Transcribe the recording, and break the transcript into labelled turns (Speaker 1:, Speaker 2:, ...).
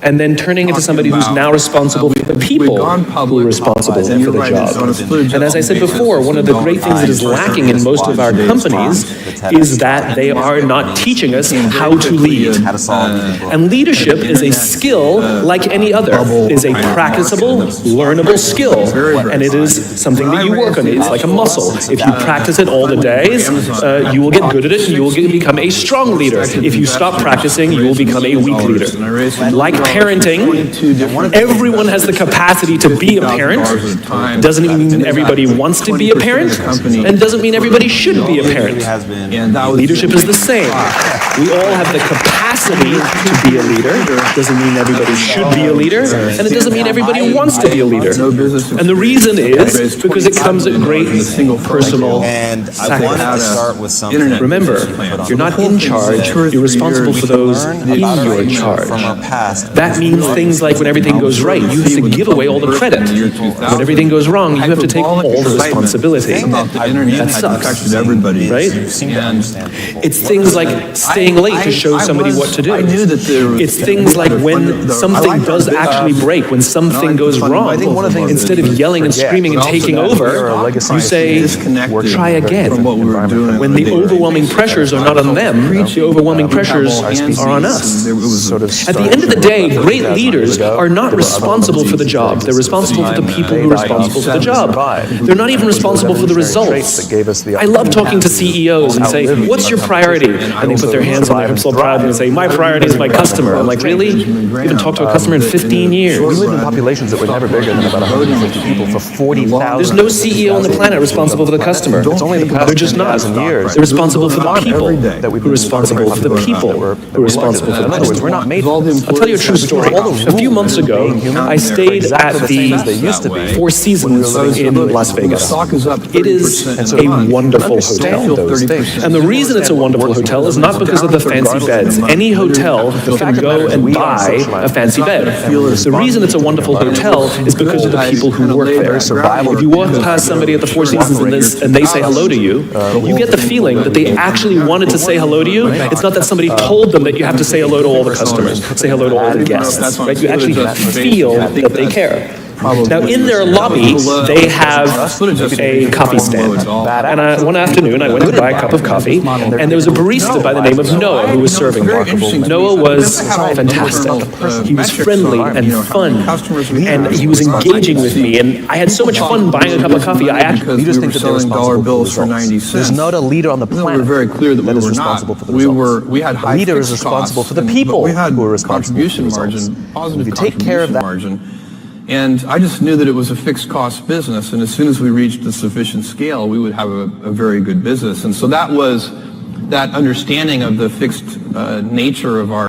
Speaker 1: and then turning into somebody who's now responsible for the people who are responsible for the job. And as I said before, one of the great things that is lacking in most of our companies is that they are not teaching us how to lead. And leadership is a skill like any other. It is a practicable, learnable skill, and it is something that you work on. It's like a muscle. If you practice it all the days, you will get good at it, and you will become a strong leader. If you stop practicing, you will become a weak leader. Like parenting, everyone has the capacity to be a parent. Doesn't mean everybody wants to be a parent, and doesn't mean everybody should be a parent. Leadership is the same. We all have the capacity to be a leader. Doesn't mean everybody should be a leader, and it doesn't mean everybody wants to be a leader. And the reason is because it comes at great personal sacrifice. Remember, you're not in charge, you're responsible for those in your charge. That means things like when everything goes right, you have to give away all the credit. When everything goes wrong, you have to take all the responsibility. That sucks, right? It's things like staying late to show somebody what to do. It's things like when something does actually break, when something goes wrong, instead of yelling and screaming and taking over, you say, try again. When the overwhelming pressures are not on them, the overwhelming pressures are on us. At the end of the day, great leaders are not responsible for the job. They're responsible for the people who are responsible for the job. They're not even responsible for the results. I love talking to CEOs and say, what's your priority? And they put their hands on their hips all proud and say, my priority is my customer. I'm like, really? You haven't talked to a customer in 15 years.
Speaker 2: We live in populations that were never bigger than about 150 people for 40,000.
Speaker 1: There's no CEO on the planet responsible for the custoster.
Speaker 2: It's only the past
Speaker 1: They're just not.
Speaker 2: years.
Speaker 1: They're responsible for the people who are responsible for the people who are responsible for the customers.
Speaker 2: We're not made.
Speaker 1: I'll tell you a true story. A few months ago, I stayed at the Four Seasons in Las Vegas. It is a wonderful hotel. And the reason it's a wonderful hotel is not because of the fancy beds. Any hotel can go and buy a fancy bed. The reason it's a wonderful hotel is because of the people who work there. If you walk past somebody at the Four Seasons and they say hello to you, you get the feeling that they actually wanted to say hello to you. It's not that somebody told them that you have to say hello to all the customers, say hello to all the guests. Right? You actually feel that they care. Now, in their lobby, they have a coffee stand. And one afternoon, I went to buy a cup of coffee, and there was a barista by the name of Noah who was serving me. Noah was fantastic. He was friendly and fun, and he was engaging with me, and I had so much fun buying a cup of coffee. I actually
Speaker 2: just think that they're responsible for the results. There's not a leader on the planet that is responsible for the results. A leader is responsible for the people who are responsible for the results. If you take care of that.
Speaker 3: And I just knew that it was a fixed cost business, and as soon as we reached a sufficient scale, we would have a very good business. And so that was that understanding of the fixed nature of our